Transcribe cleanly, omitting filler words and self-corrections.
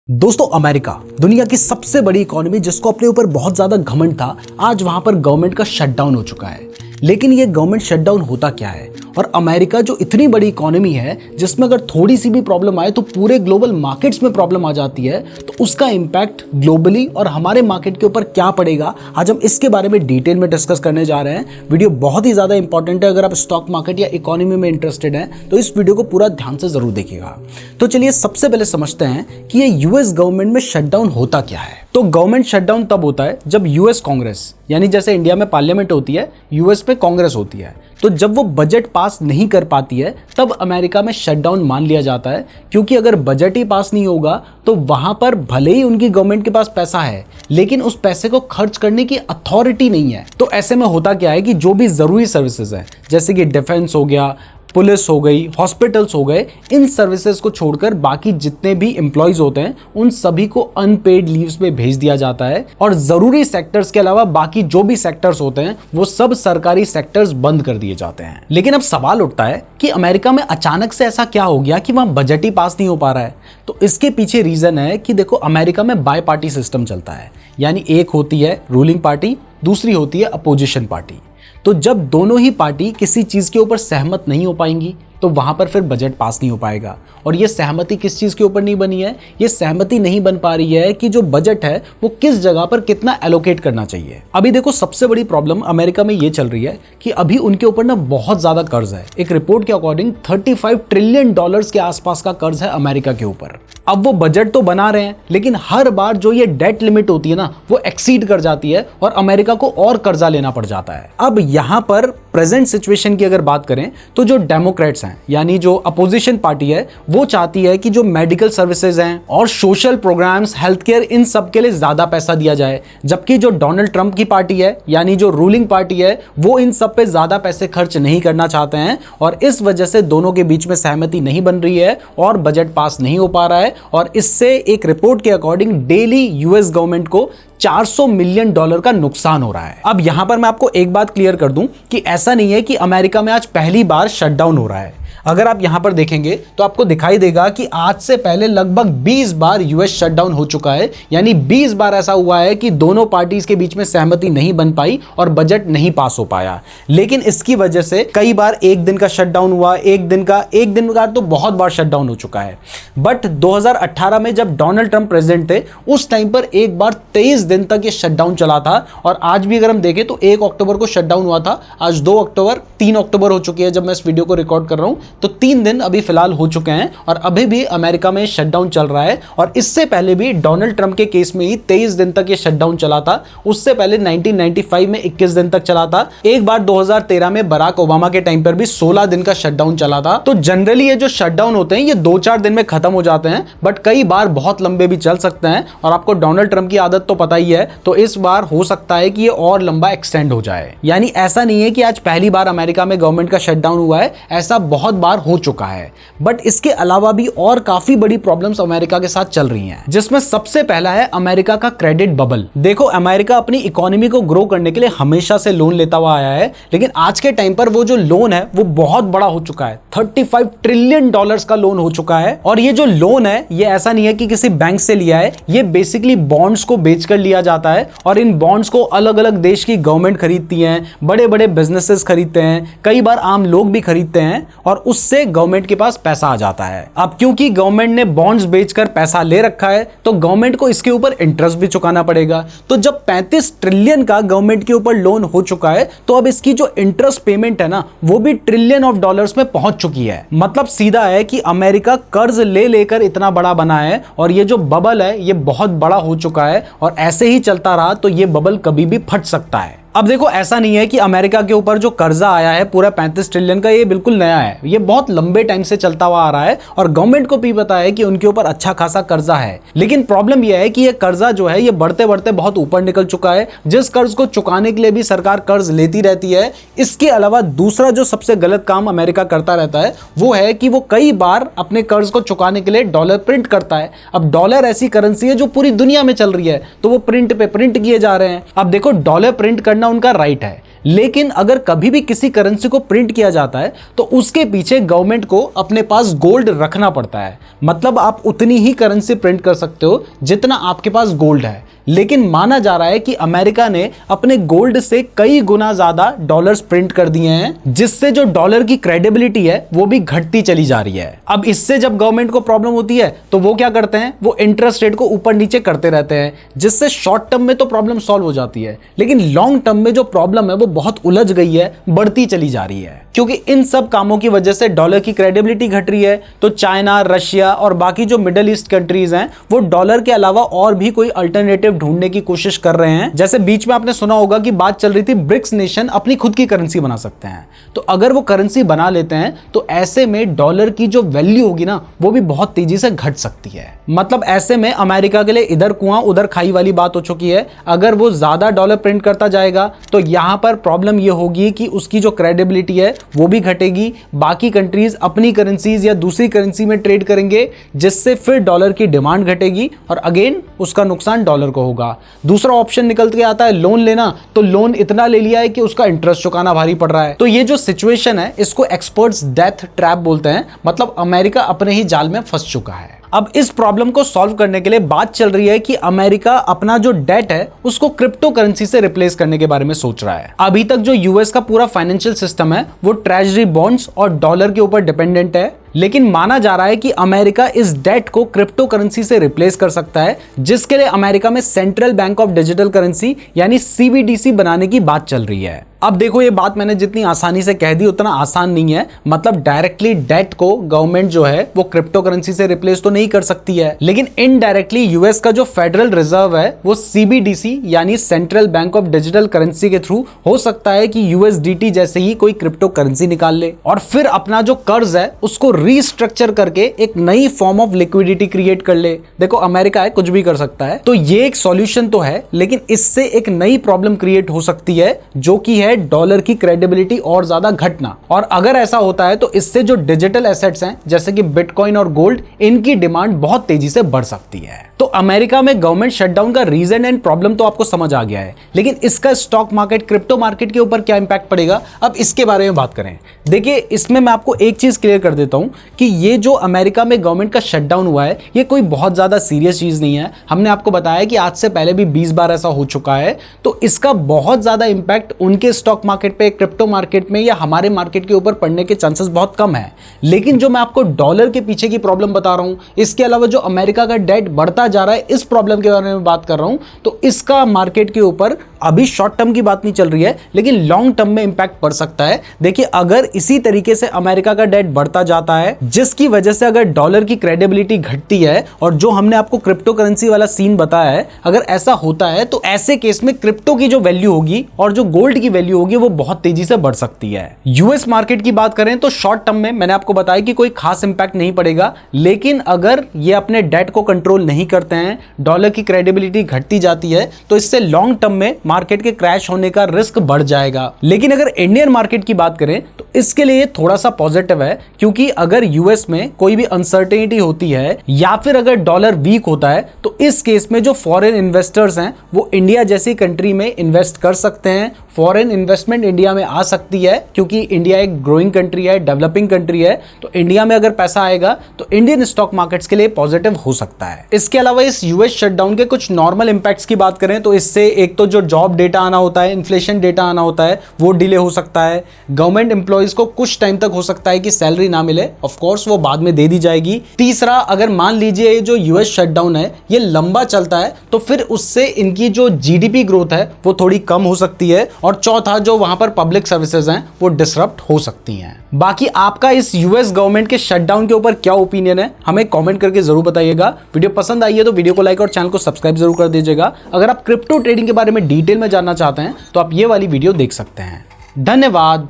दोस्तों, अमेरिका दुनिया की सबसे बड़ी इकोनॉमी जिसको अपने ऊपर बहुत ज्यादा घमंड था, आज वहां पर गवर्नमेंट का शटडाउन हो चुका है। लेकिन ये गवर्नमेंट शटडाउन होता क्या है, और अमेरिका जो इतनी बड़ी इकोनॉमी है जिसमें अगर थोड़ी सी भी प्रॉब्लम आए तो पूरे ग्लोबल मार्केट्स में प्रॉब्लम आ जाती है, तो उसका इंपैक्ट ग्लोबली और हमारे मार्केट के ऊपर क्या पड़ेगा, आज हम इसके बारे में डिटेल में डिस्कस करने जा रहे हैं। वीडियो बहुत ही ज्यादा इंपॉर्टेंट है। अगर आप स्टॉक मार्केट या इकोनॉमी में इंटरेस्टेड हैं तो इस वीडियो को पूरा ध्यान से जरूर देखिएगा। तो चलिए सबसे पहले समझते हैं कि ये यूएस गवर्नमेंट में शटडाउन होता क्या है। तो गवर्नमेंट शटडाउन तब होता है जब यूएस कांग्रेस, यानी जैसे इंडिया में पार्लियामेंट होती है, यूएस में कांग्रेस होती है, तो जब वो बजट पास नहीं कर पाती है तब अमेरिका में शटडाउन मान लिया जाता है। क्योंकि अगर बजट ही पास नहीं होगा तो वहां पर भले ही उनकी गवर्नमेंट के पास पैसा है, लेकिन उस पैसे को खर्च करने की अथॉरिटी नहीं है। तो ऐसे में होता क्या है कि जो भी जरूरी सर्विसेज है, जैसे कि डिफेंस हो गया, पुलिस हो गई, हॉस्पिटल्स हो गए, इन सर्विसेज को छोड़कर बाकी जितने भी एम्प्लॉयज होते हैं उन सभी को अनपेड लीव्स पे भेज दिया जाता है। और जरूरी सेक्टर्स के अलावा बाकी जो भी सेक्टर्स होते हैं वो सब सरकारी सेक्टर्स बंद कर दिए जाते हैं। लेकिन अब सवाल उठता है कि अमेरिका में अचानक से ऐसा क्या हो गया कि वहां बजट ही पास नहीं हो पा रहा है। तो इसके पीछे रीजन है कि देखो, अमेरिका में बाय पार्टी सिस्टम चलता है, यानी एक होती है रूलिंग पार्टी, दूसरी होती है अपोजिशन पार्टी। तो जब दोनों ही पार्टी किसी चीज के ऊपर सहमत नहीं हो पाएंगी तो वहां पर फिर बजट पास नहीं हो पाएगा। और ये सहमति किस चीज के ऊपर नहीं बनी है, ये सहमति नहीं बन पा रही है कि जो बजट है वो किस जगह पर कितना एलोकेट करना चाहिए। अभी देखो, सबसे बड़ी प्रॉब्लम अमेरिका में ये चल रही है कि अभी उनके ऊपर ना बहुत ज्यादा कर्ज है। एक रिपोर्ट के अकॉर्डिंग 35 ट्रिलियन डॉलर्स के आसपास का कर्ज है अमेरिका के ऊपर। अब वो बजट तो बना रहे हैं, लेकिन हर बार जो ये डेट लिमिट होती है ना, वो एक्सीड कर जाती है और अमेरिका को और कर्जा लेना पड़ जाता है। अब यहां पर प्रेजेंट सिचुएशन की अगर बात करें तो जो डेमोक्रेट्स हैं, यानी जो अपोजिशन पार्टी है, वो चाहती है कि जो मेडिकल सर्विसेज हैं और सोशल प्रोग्राम्स, हेल्थ केयर, इन सब के लिए ज्यादा पैसा दिया जाए। जबकि जो डोनाल्ड ट्रंप की पार्टी है, यानी जो रूलिंग पार्टी है, वो इन सब पे ज्यादा पैसे खर्च नहीं करना चाहते हैं। और इस वजह से दोनों के बीच में सहमति नहीं बन रही है और बजट पास नहीं हो पा रहा है। और इससे एक रिपोर्ट के अकॉर्डिंग डेली यूएस गवर्नमेंट को $400 मिलियन का नुकसान हो रहा है। अब यहां पर मैं आपको एक बात क्लियर कर दूं कि ऐसा नहीं है कि अमेरिका में आज पहली बार शटडाउन हो रहा है। अगर आप यहां पर देखेंगे तो आपको दिखाई देगा कि आज से पहले लगभग 20 बार यूएस शटडाउन हो चुका है। यानी 20 बार ऐसा हुआ है कि दोनों पार्टीज के बीच में सहमति नहीं बन पाई और बजट नहीं पास हो पाया। लेकिन इसकी वजह से कई बार एक दिन का शटडाउन हुआ, एक दिन का तो बहुत बार शटडाउन हो चुका है। बट 2018 में जब डोनाल्ड ट्रंप प्रेसिडेंट थे, उस टाइम पर एक बार 23 दिन तक ये शटडाउन चला था। और आज भी अगर हम देखें तो 1 अक्टूबर को शटडाउन हुआ था, आज 2 अक्टूबर, 3 अक्टूबर हो चुकी है जब मैं इस वीडियो को रिकॉर्ड कर रहा हूं। तो 3 दिन अभी फिलहाल हो चुके हैं और अभी भी अमेरिका में शटडाउन चल रहा है। और इससे पहले भी डोनाल्ड ट्रंप के केस में ही 23 दिन तक ये शटडाउन चला था। उससे पहले 1995 में 21 दिन तक चला था। एक बार 2013 में बराक ओबामा के टाइम पर भी 16 दिन का शटडाउन चला था। तो जनरली ये जो शटडाउन होते हैं ये 2-4 दिन में खत्म हो जाते हैं, बट कई बार बहुत लंबे भी चल सकते हैं। और आपको डोनाल्ड ट्रंप की आदत तो पता ही है, तो इस बार हो सकता है कि ये और लंबा एक्सटेंड हो जाए। यानी ऐसा नहीं है कि आज पहली बार अमेरिका में गवर्नमेंट का शटडाउन हुआ है, ऐसा बहुत बार हो चुका है। बट इसके अलावा भी और काफी बड़ी प्रॉब्लम्स अमेरिका के साथ चल रही हैं, जिसमें सबसे पहला है अमेरिका का क्रेडिट बबल। देखो, अमेरिका अपनी इकोनॉमी को ग्रो करने के लिए हमेशा से लोन लेता हुआ आया है, लेकिन आज के टाइम पर वो जो लोन है वो बहुत बड़ा हो चुका है। $35 ट्रिलियन का लोन हो चुका है। और ये जो लोन है ये ऐसा नहीं है कि किसी बैंक से लिया है, ये बेसिकली बॉन्ड्स को बेचकर लिया जाता है। और इन बॉन्ड्स को अलग अलग देश की गवर्नमेंट खरीदती है, बड़े बड़े बिजनेसेस खरीदते हैं, कई बार आम लोग भी खरीदते हैं और उससे गवर्नमेंट के पास पैसा आ जाता है। अब क्योंकि गवर्नमेंट ने बॉन्ड्स बेचकर पैसा ले रखा है तो गवर्नमेंट को इसके ऊपर इंटरेस्ट भी चुकाना पड़ेगा। तो जब 35 ट्रिलियन का गवर्नमेंट के ऊपर लोन हो चुका है तो अब इसकी जो इंटरेस्ट पेमेंट है ना, वो भी ट्रिलियन ऑफ डॉलर्स में पहुंच चुकी है। मतलब सीधा है कि अमेरिका कर्ज ले लेकर इतना बड़ा बना है और ये जो बबल है ये बहुत बड़ा हो चुका है। और ऐसे ही चलता रहा तो ये बबल कभी भी फट सकता है। अब देखो, ऐसा नहीं है कि अमेरिका के ऊपर जो कर्जा आया है पूरा 35 ट्रिलियन का, ये बिल्कुल नया है। ये बहुत लंबे टाइम से चलता हुआ आ रहा है और गवर्नमेंट को भी पता है कि उनके ऊपर अच्छा खासा कर्जा है। लेकिन प्रॉब्लम यह है कि ये कर्जा जो है ये बढ़ते बढ़ते बहुत ऊपर निकल चुका है, जिस कर्ज को चुकाने के लिए भी सरकार कर्ज लेती रहती है। इसके अलावा दूसरा जो सबसे गलत काम अमेरिका करता रहता है वो है कि वो कई बार अपने कर्ज को चुकाने के लिए डॉलर प्रिंट करता है। अब डॉलर ऐसी करेंसी है जो पूरी दुनिया में चल रही है, तो वो प्रिंट पे प्रिंट किए जा रहे हैं। अब देखो, डॉलर प्रिंट करना उनका राइट है, लेकिन अगर कभी भी किसी करेंसी को प्रिंट किया जाता है तो उसके पीछे गवर्नमेंट को अपने पास गोल्ड रखना पड़ता है। मतलब आप उतनी ही करेंसी प्रिंट कर सकते हो जितना आपके पास गोल्ड है, लेकिन माना जा रहा है कि अमेरिका ने अपने गोल्ड से कई गुना ज्यादा डॉलर्स प्रिंट कर दिए हैं, जिससे जो डॉलर की क्रेडिबिलिटी है वो भी घटती चली जा रही है। अब इससे जब गवर्नमेंट को प्रॉब्लम होती है तो वो क्या करते हैं, वो इंटरेस्ट रेट को ऊपर नीचे करते रहते हैं, जिससे शॉर्ट टर्म में तो प्रॉब्लम सॉल्व हो जाती है, लेकिन लॉन्ग टर्म में जो प्रॉब्लम है वो बहुत उलझ गई है, बढ़ती चली जा रही है। क्योंकि इन सब कामों की वजह से डॉलर की क्रेडिबिलिटी घट रही है, तो चाइना, रशिया और बाकी जो मिडिल ईस्ट कंट्रीज हैं वो डॉलर के अलावा और भी कोई अल्टरनेटिव ढूंढने की कोशिश कर रहे हैं। जैसे बीच में आपने सुना होगा कि बात चल रही थी ब्रिक्स नेशन अपनी खुद की करेंसी बना सकते हैं, तो अगर वो करेंसी बना लेते हैं तो ऐसे में डॉलर की जो वैल्यू होगी ना वो भी बहुत तेजी से घट सकती है। मतलब ऐसे में अमेरिका के लिए इधर कुआं उधर खाई वाली बात हो चुकी है। अगर वो ज्यादा डॉलर प्रिंट करता जाएगा तो यहां पर प्रॉब्लम ये होगी कि उसकी जो क्रेडिबिलिटी है वो भी घटेगी, बाकी कंट्रीज अपनी करेंसीज या दूसरी करेंसी में ट्रेड करेंगे, जिससे फिर डॉलर की डिमांड घटेगी और अगेन उसका नुकसान डॉलर को होगा। दूसरा ऑप्शन निकल के आता है लोन लेना, तो लोन इतना ले लिया है कि उसका इंटरेस्ट चुकाना भारी पड़ रहा है। तो ये जो सिचुएशन है इसको एक्सपर्ट्स डेथ ट्रैप बोलते हैं, मतलब अमेरिका अपने ही जाल में फंस चुका है। अब इस प्रॉब्लम को सॉल्व करने के लिए बात चल रही है कि अमेरिका अपना जो डेट है उसको क्रिप्टो करेंसी से रिप्लेस करने के बारे में सोच रहा है। अभी तक जो यूएस का पूरा फाइनेंशियल सिस्टम है वो ट्रेजरी बॉन्ड्स और डॉलर के ऊपर डिपेंडेंट है, लेकिन माना जा रहा है कि अमेरिका इस डेट को क्रिप्टो करेंसी से रिप्लेस कर सकता है, जिसके लिए अमेरिका में central bank of digital currency यानी सीबीडीसी बनाने की बात चल रही है। अब देखो ये बात मैंने जितनी आसानी से कह दी उतना आसान नहीं है। मतलब डायरेक्टली डेट को गवर्नमेंट जो है वो क्रिप्टो करेंसी से रिप्लेस तो नहीं कर सकती है, लेकिन इनडायरेक्टली यूएस का जो फेडरल रिजर्व है वो सीबीडीसी यानी central bank of digital currency के थ्रू हो सकता है कि यूएसडीटी जैसे ही कोई क्रिप्टो करेंसी निकाल ले और फिर अपना जो कर्ज है उसको रीस्ट्रक्चर करके एक नई फॉर्म ऑफ लिक्विडिटी क्रिएट कर ले। देखो अमेरिका है, कुछ भी कर सकता है, तो ये एक सॉल्यूशन तो है, लेकिन इससे एक नई प्रॉब्लम क्रिएट हो सकती है जो कि है डॉलर की क्रेडिबिलिटी और ज्यादा घटना। और अगर ऐसा होता है तो इससे जो डिजिटल एसेट्स हैं जैसे कि बिटकॉइन और गोल्ड, इनकी डिमांड बहुत तेजी से बढ़ सकती है। तो अमेरिका में गवर्नमेंट शटडाउन का रीजन एंड प्रॉब्लम तो आपको समझ आ गया है, लेकिन इसका स्टॉक मार्केट, क्रिप्टो मार्केट के ऊपर क्या इंपैक्ट पड़ेगा, अब इसके बारे में बात करें। देखिए इसमें मैं आपको एक चीज क्लियर कर देता हूं कि ये जो अमेरिका में गवर्नमेंट का शटडाउन हुआ है ये कोई बहुत ज्यादा सीरियस चीज नहीं है। हमने आपको बताया कि आज से पहले भी 20 बार ऐसा हो चुका है, तो इसका बहुत ज्यादा इंपैक्ट उनके स्टॉक मार्केट पे, क्रिप्टो मार्केट में या हमारे मार्केट के ऊपर पड़ने के चांसेस बहुत कम है। लेकिन जो मैं आपको डॉलर के पीछे की प्रॉब्लम बता रहा हूं, इसके अलावा जो अमेरिका का डेट बढ़ता जा रहा है, इस प्रॉब्लम के बारे में बात कर रहा हूं, तो इसका मार्केट के ऊपर अभी शॉर्ट टर्म की बात नहीं चल रही है, लेकिन लॉन्ग टर्म में इंपैक्ट पड़ सकता है। देखिए अगर इसी तरीके से अमेरिका का डेट बढ़ता जाता है, जिसकी वजह से अगर डॉलर की क्रेडिबिलिटी घटती है और जो हमने आपको क्रिप्टो करेंसी वाला सीन बताया है, अगर ऐसा होता है तो ऐसे केस में क्रिप्टो की जो वैल्यू होगी और जो गोल्ड की वैल्यू होगी वो बहुत तेजी से बढ़ सकती है। यूएस मार्केट की बात करें तो शॉर्ट टर्म में मैंने आपको बताया कि कोई खास इंपैक्ट नहीं पड़ेगा, लेकिन अगर ये अपने डेट को कंट्रोल नहीं करते हैं, डॉलर की क्रेडिबिलिटी घटती जाती है, तो इससे लॉन्ग टर्म में मार्केट के क्रैश होने का रिस्क बढ़ जाएगा। लेकिन अगर इंडियन मार्केट की बात करें तो इसके लिए थोड़ा सा पॉजिटिव है, क्योंकि अगर यूएस में कोई भी अनसर्टेनिटी होती है या फिर अगर डॉलर वीक होता है तो इस केस में जो फॉरेन इन्वेस्टर्स हैं वो इंडिया जैसी कंट्री में इन्वेस्ट कर सकते हैं। फॉरेन इन्वेस्टमेंट इंडिया में आ सकती है क्योंकि इंडिया एक ग्रोइंग कंट्री है, डेवलपिंग कंट्री है, तो इंडिया में अगर पैसा आएगा तो इंडियन स्टॉक मार्केट्स के लिए पॉजिटिव हो सकता है। इसके अलावा इस यूएस शटडाउन के कुछ नॉर्मल इंपैक्ट्स की बात करें तो इससे एक तो जो जॉब डेटा आना होता है, इन्फ्लेशन डेटा आना होता है, वो डिले हो सकता है। गवर्नमेंट एम्प्लॉइज को कुछ टाइम तक हो सकता है कि सैलरी ना मिले, ऑफ कोर्स वो बाद में दे दी जाएगी। तीसरा, अगर मान लीजिए ये जो यूएस शटडाउन है ये लंबा चलता है तो फिर उससे इनकी जो जीडीपी ग्रोथ है वो थोड़ी कम हो सकती है। और चौथा, जो वहां पर पब्लिक सर्विसेज हैं वो डिसरप्ट हो सकती हैं। बाकी आपका इस यूएस गवर्नमेंट के शटडाउन के ऊपर क्या ओपिनियन है हमें कमेंट करके जरूर बताइएगा। वीडियो पसंद आई है तो वीडियो को लाइक और चैनल को सब्सक्राइब जरूर कर दीजिएगा। अगर आप क्रिप्टो ट्रेडिंग के बारे में डिटेल में जानना चाहते हैं तो आप ये वाली वीडियो देख सकते हैं। धन्यवाद।